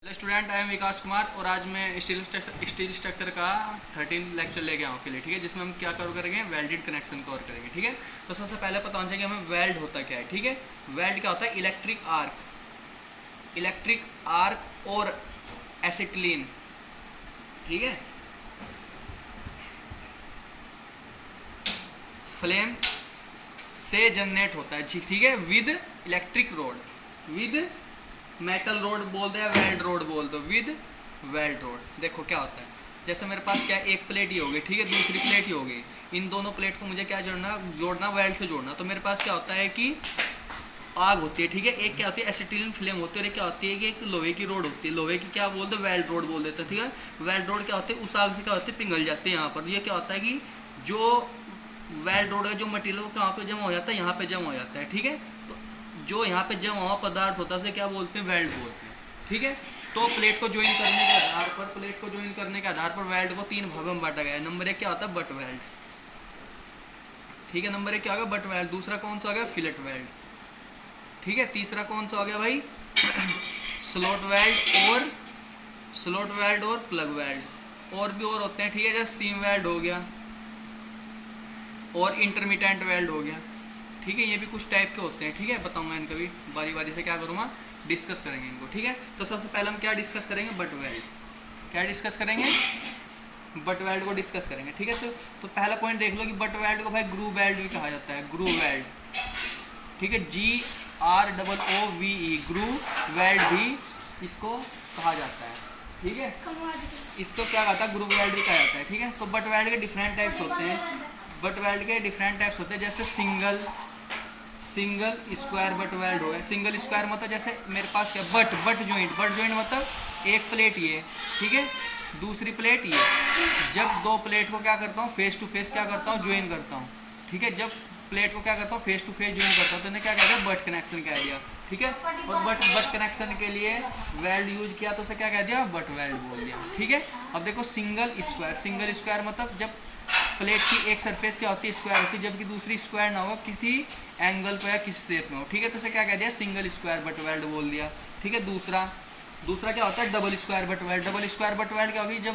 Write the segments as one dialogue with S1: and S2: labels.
S1: Hello student, I am विकास कुमार और आज मैं स्टील स्ट्रक्चर का 13 लेक्चर लेके आऊँ के लिए। ठीक है, जिसमें हम क्या कवर करेंगे, वेल्डेड कनेक्शन कवर करेंगे। ठीक है, तो सबसे पहले पता होना चाहिए कि हमें वेल्ड होता क्या है। ठीक है, वेल्ड क्या होता है, इलेक्ट्रिक आर्क और एसिटिलीन। ठीक है, फ्लेम से जनरेट होता है। ठीक है, with electric road, with metal road बोल दो या वेल्ड रोड बोल दो, विद वेल्ड रोड। देखो क्या होता है, जैसे मेरे पास क्या एक प्लेट ही होगी, ठीक है, दूसरी प्लेट ही होगी। इन दोनों प्लेट को मुझे क्या जोड़ना वेल्ड से जोड़ना। तो मेरे पास क्या होता है कि आग होती है। ठीक है, एक क्या होती है एसिटिलीन फ्लेम होती है और एक क्या होती है कि एक लोहे की रोड होती है। लोहे की क्या बोल दो, वेल्ड रोड बोल देते हैं। ठीक है, वेल्ड रोड क्या होती है, उस आग से क्या होती है, पिघल जाती है यहाँ पर। ये क्या होता है कि जो वेल्ड रोड का जो मटेरियल कहाँ पे जमा हो जाता है, यहाँ पे जमा हो जाता है। ठीक है, तो जो यहाँ पे जमा हुआ पदार्थ होता है उसे क्या बोलते हैं, वेल्ड बोलते हैं। ठीक है, तो प्लेट को ज्वाइन करने के आधार पर वेल्ड को 3 भागों में बांटा गया है। नंबर 1 क्या होता है, बट वेल्ड। ठीक है, नंबर 1 क्या होगा, बट वेल्ड। दूसरा कौन सा हो गया, फिलेट वेल्ड। ठीक है, तीसरा कौन सा हो गया भाई, स्लॉट वेल्ड और प्लग वेल्ड। और भी और होते हैं। ठीक है, जैसे सीम वेल्ड हो गया और इंटरमीडिएट वेल्ड हो गया। ठीक है, ये भी कुछ टाइप के होते हैं। ठीक है, बताऊंगा इनका भी बारी बारी से क्या करूँगा, डिस्कस करेंगे इनको। ठीक है, तो सबसे पहले हम क्या डिस्कस करेंगे, बट वेल्ड। क्या डिस्कस करेंगे, बट वेल्ड को डिस्कस करेंगे। ठीक है, तो पहला पॉइंट देख लो कि बट वेल्ड को भाई ग्रूव वेल्ड भी कहा जाता है, ग्रूव वेल्ड। ठीक है, GROOVE, ग्रूव वेल्ड भी इसको कहा जाता है। ठीक है, इसको क्या कहता है, ग्रूव वेल्ड भी कहा जाता है। ठीक है, तो बट वेल्ड के डिफरेंट टाइप्स होते हैं। बट वेल्ड के डिफरेंट टाइप्स होते हैं, जैसे सिंगल स्क्वायर बट वेल्ड हो गया। सिंगल स्क्वायर मतलब जैसे मेरे पास क्या, बट जॉइंट मतलब एक प्लेट ये, ठीक है, दूसरी प्लेट ये। जब दो प्लेट को क्या करता हूँ, फेस टू फेस क्या करता हूँ, ज्वाइन करता हूँ। ठीक है, जब प्लेट को क्या करता हूँ, फेस टू फेस ज्वाइन करता हूँ, तो इन्हें क्या कहते हैं, बट कनेक्शन कह दिया। ठीक है, और बट कनेक्शन के लिए वेल्ड यूज किया तो उसे क्या कह दिया, बट वेल्ड बोल दिया। ठीक है, अब देखो सिंगल स्क्वायर मतलब जब प्लेट की एक सरफेस क्या होती है, स्क्वायर होती है, जबकि दूसरी स्क्वायर ना हो, किसी एंगल पर या किसी शेप में हो। ठीक है, तो इसे क्या कह दिया, सिंगल स्क्वायर बट वेल्ड बोल दिया। ठीक है, दूसरा क्या होता है, double square butt weld. Double square butt weld क्या होगी, जब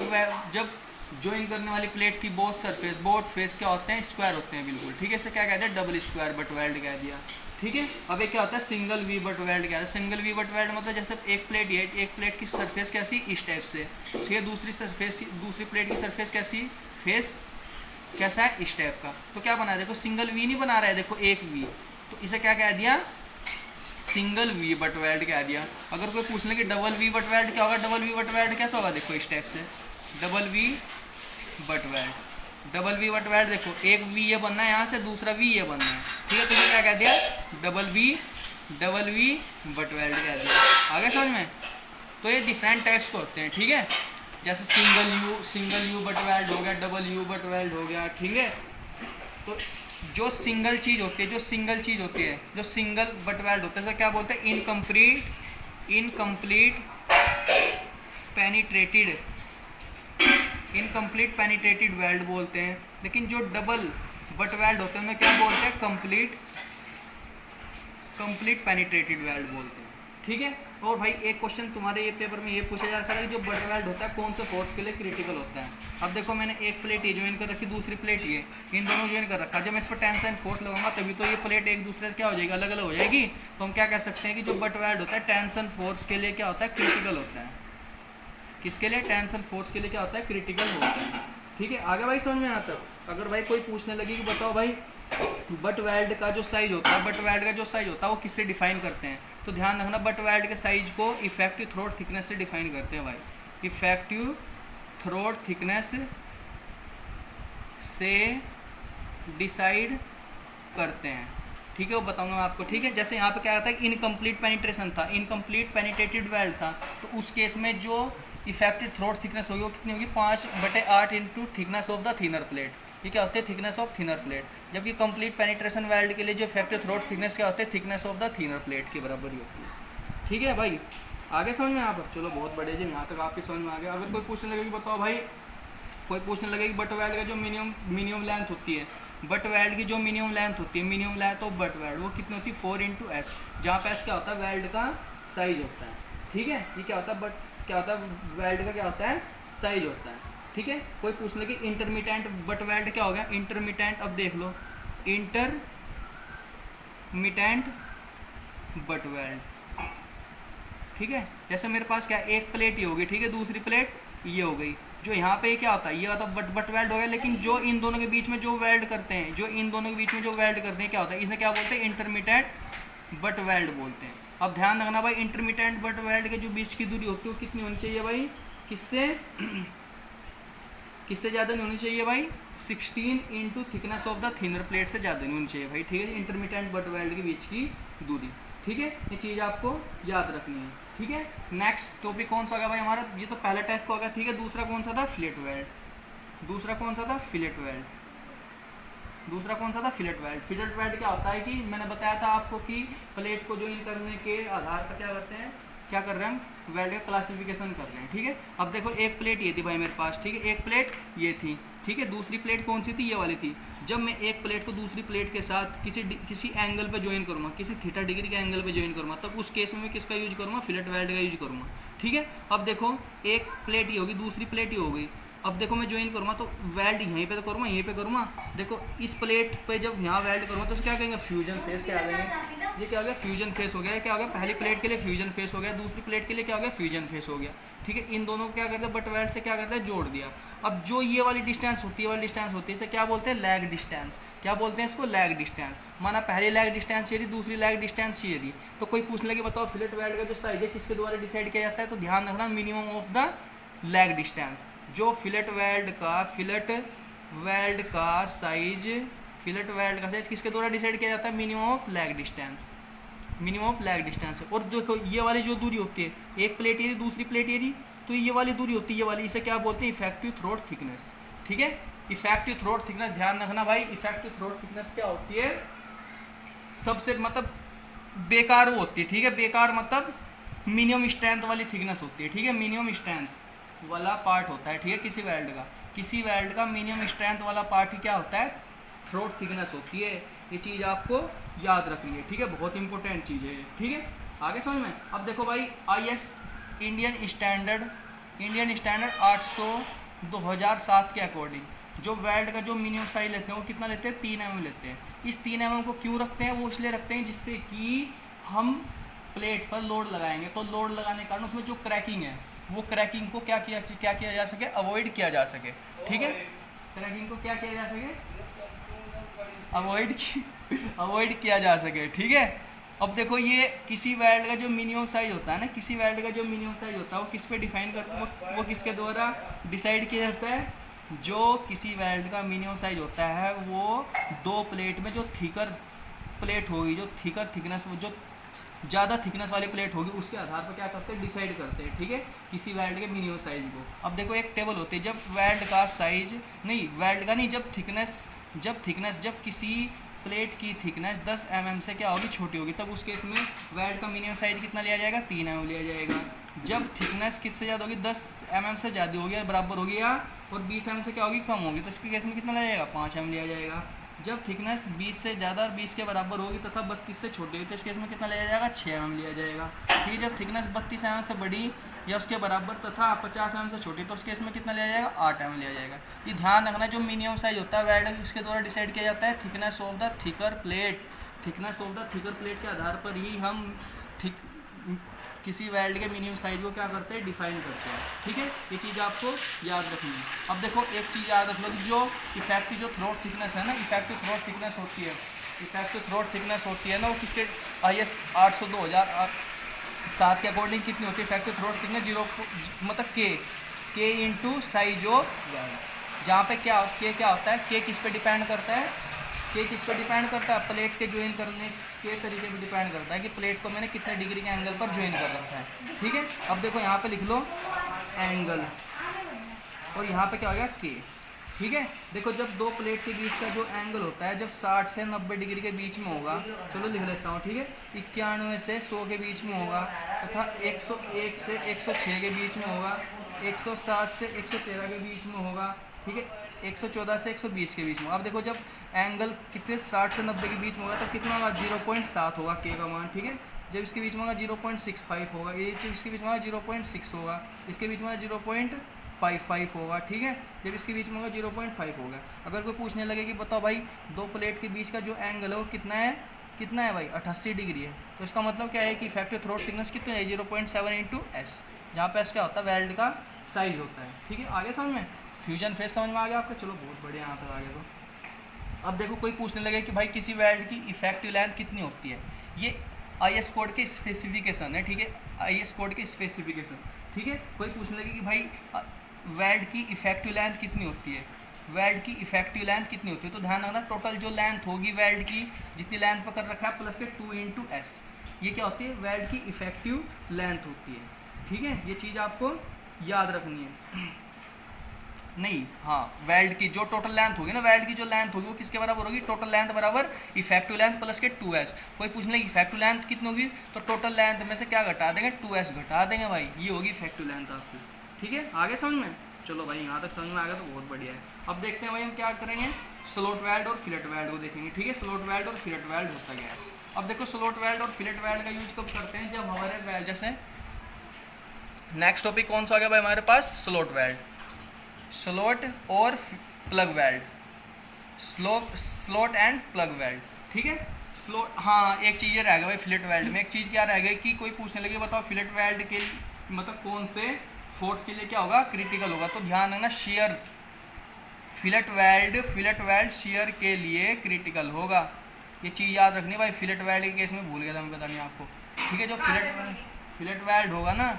S1: ज्वाइन करने वाली प्लेट की बोथ फेस क्या होते हैं, स्क्वायर होते हैं बिल्कुल। ठीक है, इसे क्या कहते हैं, डबल स्क्वायर बट वेल्ड कह दिया। ठीक है, अब एक क्या होता है, सिंगल वी बट वेल्ड क्या है। सिंगल वी बट वेल्ड मतलब जैसे एक प्लेट की सरफेस कैसी, इस टाइप से। ठीक है, दूसरी प्लेट की सरफेस कैसी, फेस कैसा है, इस टाइप का। तो क्या बना है, देखो सिंगल वी नहीं बना रहा है, देखो एक वी, तो इसे क्या कह दिया, सिंगल वी बट वेल्ड कह दिया। अगर कोई पूछ ले कि डबल वी बट वेल्ड क्या होगा, डबल वी बट वेल्ड कैसा होगा, देखो इस टाइप से, डबल वी बट वेल्ड देखो एक वी ये बनना है यहाँ से, दूसरा वी ये बनना है। ठीक है, तो ये क्या कह दिया, डबल वी बट वेल्ड कह दिया। आगे समझ में, तो ये डिफरेंट टाइप्स के होते हैं। ठीक है, जैसे सिंगल यू बट वेल्ड हो गया, डबल यू बट वेल्ड हो गया। ठीक है, तो जो सिंगल चीज़ होती है, जो सिंगल बट वेल्ड होता है, क्या बोलते हैं, इनकम्प्लीट पेनिट्रेटेड वेल्ड बोलते हैं। लेकिन जो डबल बट वेल्ड होते हैं उन्हें क्या बोलते हैं, कंप्लीट पेनिट्रेटेड वेल्ड बोलते हैं। ठीक है, और भाई एक क्वेश्चन तुम्हारे ये पेपर में ये पूछा जा रहा है कि जो बट वेल्ड होता है कौन से फोर्स के लिए क्रिटिकल होता है। अब देखो मैंने एक प्लेट ये ज्वाइन कर रखी, दूसरी प्लेट ये, इन दोनों ज्वाइन कर रखा। जब मैं इस पर टेंशन फोर्स लगाऊंगा तभी तो ये प्लेट एक दूसरे से क्या हो जाएगी, अलग अलग हो जाएगी। तो हम क्या कह सकते हैं कि जो बट वेल्ड होता है टेंशन फोर्स के लिए क्या होता है, क्रिटिकल होता है। किसके लिए, टेंशन फोर्स के लिए क्या होता है, क्रिटिकल होता है। ठीक है, आगे भाई समझ में आता है। अगर भाई कोई पूछने लगी कि बताओ भाई बट वेल्ड का जो साइज होता है वो किससे डिफाइन करते हैं, तो ध्यान रखना, बट वेल्ड के साइज को इफेक्टिव थ्रोट थिकनेस से डिफाइन करते हैं भाई। इफेक्टिव थ्रोट थिकनेस से डिसाइड करते हैं। ठीक है, वो बताऊंगा मैं आपको। ठीक है, जैसे यहाँ पे क्या था, इनकम्प्लीट पेनिट्रेशन था, इनकम्प्लीट पेनिट्रेटेड वेल्ड था, तो उस केस में जो इफेक्टिव थ्रोट थिकनेस होगी वो कितनी होगी, 5/8 into thickness of the thinner plate. ये क्या होते हैं, थिकनेस ऑफ थिनर प्लेट। जबकि कंप्लीट पेनिट्रेशन वेल्ड के लिए जो इफेक्टिव थ्रोट थिकनेस क्या होते हैं, thickness of the thinner plate के बराबर ही होती है। ठीक है भाई, आगे समझ में आप, चलो बहुत बढ़िया जी, यहाँ तक आपकी समझ में आ गया। अगर कोई पूछने लगे कि बताओ भाई, कोई पूछने लगे कि बट वेल्ड का जो मिनिमम लेंथ होती है, बट वेल्ड की जो minimum length of butt weld वो कितनी होती है, 4 × S, जहाँ पे S क्या होता है, वेल्ड का साइज होता है। ठीक है, ये क्या होता है, बट क्या होता है, वेल्ड का क्या होता है, साइज होता है। ठीक है, कोई पूछ ले कि इंटरमीडिएट बट वेल्ड क्या हो गया, इंटरमीडिएट। अब देख लो इंटरमीडिएट बट वेल्ड। ठीक है, जैसे मेरे पास क्या एक प्लेट ये होगी, ठीक है, दूसरी प्लेट ये हो गई। जो यहाँ पे क्या होता है, ये होता है बट वेल्ड हो गया, लेकिन जो इन दोनों के बीच में जो वेल्ड करते हैं, जो इन दोनों के बीच में जो वेल्ड करते हैं क्या होता है, इसने क्या बोलते हैं, इंटरमीडिएट बट वेल्ड बोलते हैं। अब ध्यान रखना भाई, इंटरमीडिएट बट वेल्ड के जो बीच की दूरी होती है वो कितनी होनी चाहिए भाई, किससे किससे ज़्यादा नहीं होनी चाहिए भाई, 16 into thickness of the thinner plate से ज़्यादा नहीं होनी चाहिए भाई। ठीक है, इंटरमीडिएट बट वेल्ड के बीच की दूरी। ठीक है, ये चीज़ आपको याद रखनी है। ठीक है, नेक्स्ट टॉपिक कौन सा होगा भाई हमारा, ये तो पहला टाइप का होगा। ठीक है, दूसरा कौन सा था, फिलेट वेल्ड। दूसरा कौन सा था, फिलेट वेल्ड। दूसरा कौन सा था, फिलेट वेल्ड। फिलेट वेल्ड क्या होता है कि मैंने बताया था आपको कि प्लेट को ज्वाइन करने के आधार पर क्या करते हैं, क्या कर रहे हैं हम, वेल्ड का क्लासिफिकेशन कर रहे हैं। ठीक है, अब देखो एक प्लेट ये थी भाई मेरे पास, ठीक है, एक प्लेट ये थी। ठीक है, दूसरी प्लेट कौन सी थी, ये वाली थी। जब मैं एक प्लेट को दूसरी प्लेट के साथ किसी एंगल पे ज्वाइन करूँगा, किसी थीटा डिग्री के एंगल पे ज्वाइन करूँगा, तब उस केस में मैं किसका यूज करूँगा, फिलेट वेल्ड का यूज करूँगा। ठीक है, अब देखो एक प्लेट ये होगी, दूसरी प्लेट ये हो गई। अब देखो मैं ज्वाइन करूँगा तो वेल्ड यहीं पे तो करूँगा, यहीं पे करूँगा। देखो इस प्लेट पे जब यहाँ वेल्ड करूँगा तो क्या कहेंगे, फ्यूजन फेस क्या कहेंगे, ये क्या हो गया, फ्यूजन फेस हो गया। क्या हो गया, पहली प्लेट के लिए फ्यूजन फेस हो गया, दूसरी प्लेट के लिए क्या हो गया, फ्यूजन फेस हो गया। ठीक है, इन दोनों को क्या करते हैं, बट वेल्ड से क्या करते हैं, जोड़ दिया। अब जो ये वाली डिस्टेंस होती है, वाली डिस्टेंस होती है, इसे क्या बोलते हैं, लैग डिस्टेंस। क्या बोलते हैं इसको, लैग डिस्टेंस। माना पहली लैग डिस्टेंस ये रही, दूसरी लैग डिस्टेंस ये रही। तो कोई पूछ ले कि बताओ फिलेट वेल्ड का जो साइज है किसके द्वारा डिसाइड किया जाता है, तो ध्यान रखना minimum of the lag distance. जो फिलेट वेल्ड का साइज किसके द्वारा डिसाइड किया जाता है, minimum of lag distance. Minimum of lag distance है। और देखो ये वाली जो दूरी होती है, एक प्लेट ये रही, दूसरी प्लेट ये रही, तो ये वाली दूरी होती है, ये वाली, इसे क्या बोलते हैं, इफेक्टिव थ्रोट थिकनेस। ठीक है, इफेक्टिव थ्रोट थिकनेस ध्यान रखना भाई, इफेक्टिव थ्रोट थिकनेस क्या होती है, सबसे मतलब बेकार वो होती है। ठीक है, बेकार मतलब मिनिमम स्ट्रेंथ वाली थिकनेस होती है। ठीक है, मिनिमम स्ट्रेंथ वाला पार्ट होता है। ठीक है, किसी वेल्ड का मिनिमम स्ट्रेंथ वाला पार्ट ही क्या होता है, थ्रोट थिकनेस होती है। ये चीज़ आपको याद रखनी है। ठीक है, बहुत इंपॉर्टेंट चीज़ है। ठीक है, आगे समझ में। अब देखो भाई IS इंडियन स्टैंडर्ड 800/2007 के अकॉर्डिंग जो वेल्ड का जो मिनिमम साइज लेते हैं वो कितना लेते हैं, 3 mm लेते हैं। इस 3 mm को क्यों रखते हैं, वो इसलिए रखते हैं जिससे कि हम प्लेट पर लोड लगाएंगे, तो लोड लगाने के कारण उसमें जो क्रैकिंग है, वो क्रैकिंग को क्या किया जा सके, अवॉइड किया जा सके। ठीक है, क्रैकिंग को क्या किया जा सके, अवॉइड किया जा सके। ठीक है, अब देखो ये किसी वेल्ड का जो मिनिमम साइज होता है ना, किसी वेल्ड का जो मिनिमम साइज होता है वो किस पे डिफाइन करता है, वो किसके द्वारा डिसाइड किया जाता है, जो किसी वेल्ड का मिनिमम साइज होता है वो दो प्लेट में जो थिकर प्लेट होगी, जो थिकर थिकनेस, जो ज़्यादा थिकनेस वाली प्लेट होगी, उसके आधार पर क्या करते हैं, डिसाइड करते हैं। ठीक है, किसी वेल्ड के मिनिमम साइज को। अब देखो एक टेबल होती है, जब वेल्ड का साइज नहीं, वेल्ड का नहीं, जब किसी प्लेट की थिकनेस 10 mm से क्या होगी, छोटी होगी, तब उस केस में वेल्ड का मिनिमम साइज कितना लिया जाएगा, 3 mm लिया जाएगा। जब थिकनेस किससे ज़्यादा होगी, 10 mm से ज़्यादा होगी या बराबर होगी, या और 20 mm से क्या होगी, कम होगी, तो इसके केस में कितना लिया जाएगा, 5 mm लिया जाएगा। जब थिकनेस 20 से ज़्यादा और 20 के बराबर होगी तथा 32 से छोटी होगी, तो इस केस में कितना लिया जाएगा, 6 mm लिया जाएगा। ठीक है, जब थिकनेस 32 mm से बड़ी या उसके बराबर तथा 50 mm से छोटी, तो उस केस में कितना लिया जाएगा, 8 mm लिया जाएगा। ये ध्यान रखना, जो मिनिमम साइज होता है वेल्ड इसके द्वारा डिसाइड किया जाता है thickness of the thicker plate के आधार पर ही हम किसी वेल्ड के मिनिमम साइज को क्या करते हैं, डिफाइन करते हैं। ठीक है, ये चीज़ आपको याद रखनी है। अब देखो एक चीज़ याद रख लो, जो इफेक्टिव जो थ्रोट थिकनेस है ना, इफेक्टिव थ्रोट थिकनेस होती है ना, वो किसके IS 800/2007 के अकॉर्डिंग कितनी होती है, इफेक्टिव थ्रोट थिकनेस 0 मतलब के इंटू साइज ऑफ वेल्ड। जहाँ पे क्या होता है, के किस पे डिपेंड करता है, प्लेट के ज्वाइन करने के तरीके पे डिपेंड करता है कि प्लेट को मैंने कितने डिग्री के एंगल पर ज्वाइन कर रखा है। ठीक है, अब देखो यहाँ पे लिख लो एंगल, और यहाँ पे क्या हो गया, के। ठीक है, देखो जब दो प्लेट के बीच का जो एंगल होता है, जब 60 से 90 डिग्री के बीच में होगा, चलो लिख लेता हूँ। ठीक है, 91 से 100 के बीच में होगा, तथा 101 से 106 के बीच में होगा, 107 से 113 के बीच में होगा। ठीक है, 114 से 120 के बीच में। अब देखो जब एंगल कितने 60 से 90 के बीच में होगा, तो कितना होगा, 0.7 होगा के का मान। ठीक है, जब इसके बीच में होगा 0.65 होगा, ये इसके बीच में होगा 0.6 होगा, इसके बीच में 0.55 होगा, ठीक है। जब इसके बीच में होगा 0.5 होगा। अगर कोई पूछने लगे कि बताओ भाई दो प्लेट के बीच का जो एंगल है वो कितना है भाई 88 डिग्री है, तो इसका मतलब क्या है कि इफेक्टिव थ्रोट थिकनेस कितना है 0.7 इंटू एस, जहाँ पे एस क्या होता है वेल्ड का साइज होता है, ठीक है। आगे समझ में, फ्यूजन फेस समझ में आ गया आपका, चलो बहुत बढ़िया यहाँ तक आगे। तो अब देखो कोई पूछने लगे कि भाई किसी वेल्ड की इफेक्टिव लेंथ कितनी होती है, ये IS कोड के स्पेसिफिकेशन है, ठीक है, IS कोड के स्पेसिफिकेशन, ठीक है। कोई पूछने लगे कि भाई वेल्ड की इफेक्टिव लेंथ कितनी होती है, वेल्ड की इफेक्टिव लेंथ कितनी होती है, तो ध्यान रखना टोटल जो लेंथ होगी वेल्ड की जितनी लेंथ पर कर रखा है प्लस के 2 इंटू एस, ये क्या होती है वेल्ड की इफेक्टिव लेंथ होती है, ठीक है। ये चीज़ आपको याद रखनी है। नहीं, हाँ, वेल्ड की जो टोटल लेंथ होगी ना, वेल्ड की जो लेंथ होगी वो किसके बराबर होगी, टोटल लेंथ बराबर इफेक्टिव लेंथ प्लस के 2s। कोई पूछने लगे इफेक्टिव लेंथ कितनी होगी, तो टोटल लेंथ में से क्या घटा देंगे 2s घटा देंगे भाई, ये होगी इफेक्टिव लेंथ आपकी, ठीक है। आगे समझ में, चलो भाई यहाँ तक समझ में आ गया तो बहुत बढ़िया है। अब देखते हैं भाई हम क्या करेंगे, स्लॉट वेल्ड और फिलेट वेल्ड को देखेंगे, ठीक है। स्लॉट वेल्ड और फिलेट वेल्ड होता क्या है। अब देखो स्लॉट वेल्ड और फिलेट वेल्ड का यूज कब करते हैं, जब हमारे वेल्ड, जैसे नेक्स्ट टॉपिक कौन सा आ गया भाई हमारे पास, स्लॉट वेल्ड, स्लॉट और plug weld, slot and plug weld, ठीक है। स्लॉट, हाँ एक चीज़ ये रह गया भाई फिलेट वेल्ड में, एक चीज़ क्या रह गई कि कोई पूछने लगे बताओ फिलेट वेल्ड के मतलब कौन से फोर्स के लिए क्या होगा क्रिटिकल होगा, तो ध्यान रखना शियर, फिलेट वेल्ड शियर के लिए क्रिटिकल होगा, ये चीज़ याद रखनी भाई। फिलेट वेल्ड के केस में भूल गया था मैं बताने आपको, ठीक है। जो फिलेट वेल्ड होगा ना,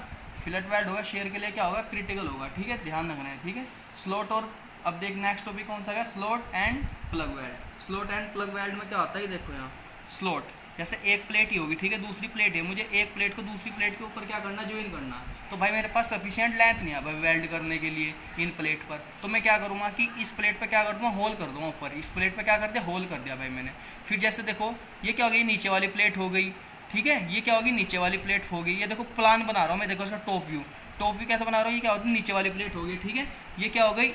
S1: फिलेट वेल्ड होगा शेयर के लिए क्या होगा क्रिटिकल होगा, ठीक है, ध्यान रखना है, ठीक है। स्लॉट और, अब देख नेक्स्ट टॉपिक कौन सा है, slot and plug weld. Slot and plug weld में क्या होता है, देखो यहाँ स्लॉट, जैसे एक प्लेट ही होगी, ठीक है, दूसरी प्लेट है, मुझे एक प्लेट को दूसरी प्लेट के ऊपर क्या करना, ज्वाइन करना, तो भाई मेरे पास सफिशिएंट लेंथ नहीं है भाई वेल्ड करने के लिए इन प्लेट पर, तो मैं क्या करूँगा कि इस प्लेट पर क्या कर दूँगा, होल कर दूँगा ऊपर, इस प्लेट पर क्या कर दिया, होल कर दिया भाई मैंने। फिर जैसे देखो ये क्या हो गई, नीचे वाली प्लेट हो गई, ठीक है, ये क्या होगी, नीचे वाली प्लेट हो गई। ये देखो प्लान बना रहा हूँ मैं, देखो इसका टॉप व्यू कैसे बना रहा हूँ, ये क्या होती है नीचे वाली प्लेट हो गई, ठीक है। ये क्या हो गई,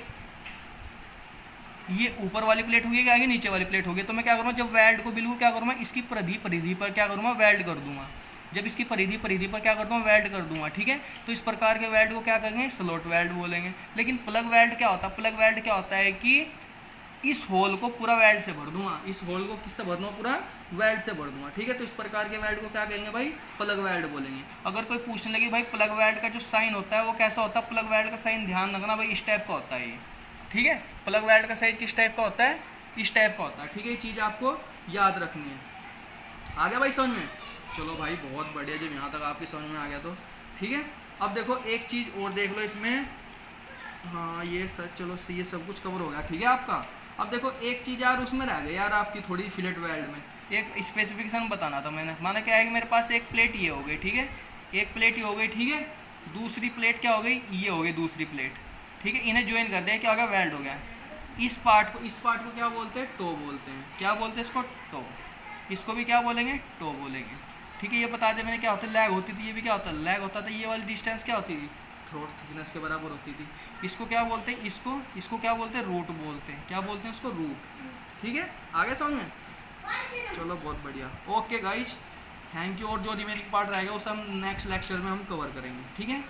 S1: ये ऊपर वाली प्लेट हुई है, क्या आगे नीचे वाली प्लेट होगी, तो मैं क्या करूँगा जब वेल्ड को बिल्कुल क्या करूँगा, इसकी परिधि पर क्या करूँगा, वेल्ड कर दूंगा। जब इसकी परिधि पर क्या कर दूँगा, वेल्ड कर दूंगा, ठीक है। तो इस प्रकार के वेल्ड को क्या करेंगे, स्लॉट वेल्ड बोलेंगे। लेकिन प्लग वेल्ड क्या होता है, प्लग वेल्ड क्या होता है कि इस होल को पूरा वेल्ड से भर दूंगा, इस होल को किससे भर दूंगा, पूरा वेल्ड से भर दूंगा, ठीक है। तो इस प्रकार के वेल्ड को क्या कहेंगे भाई, प्लग वेल्ड बोलेंगे। अगर कोई पूछने लगे भाई प्लग वेल्ड का जो साइन होता है वो कैसा होता है, प्लग वेल्ड का साइन ध्यान रखना भाई इस टाइप का होता है ये, ठीक है। प्लग वेल्ड का साइज किस टाइप का होता है, इस टाइप का होता है, ठीक है। ये चीज़ आपको याद रखनी है। आ गया भाई समझ में, चलो भाई बहुत बढ़िया, जब यहाँ तक आपकी समझ में आ गया तो ठीक है। अब देखो एक चीज़ और देख लो इसमें, हाँ ये सच, चलो ये सब कुछ कवर हो गया, ठीक है आपका। अब देखो एक चीज़ यार उसमें रह गई यार आपकी थोड़ी फिलेट वेल्ड में, एक स्पेसिफिकेशन बताना था मैंने, माना क्या है कि मेरे पास एक प्लेट ये हो गई, ठीक है, एक प्लेट ही हो गई, ठीक है। दूसरी प्लेट क्या हो गई, ये हो गई दूसरी प्लेट, ठीक है। इन्हें ज्वाइन कर दिया, क्या हो गया, वेल्ड हो गया। इस पार्ट को क्या बोलते हैं, टो बोलते हैं, क्या बोलते हैं इसको, टो। इसको भी क्या बोलेंगे, टो बोलेंगे, ठीक है। ये बता दें मैंने क्या होता है, लैग होती थी, ये भी क्या होता है, लैग होता था। ये वाली डिस्टेंस क्या होती थी, थ्रोट थिकनेस के बराबर होती थी। इसको क्या बोलते हैं, इसको क्या बोलते हैं, रूट बोलते हैं, क्या बोलते हैं उसको, रूट, ठीक है। आगे समझ में, चलो बहुत बढ़िया, ओके गाइज, थैंक यू। और जो रिमेनिंग पार्ट रहेगा उसे हम नेक्स्ट लेक्चर में हम कवर करेंगे, ठीक है।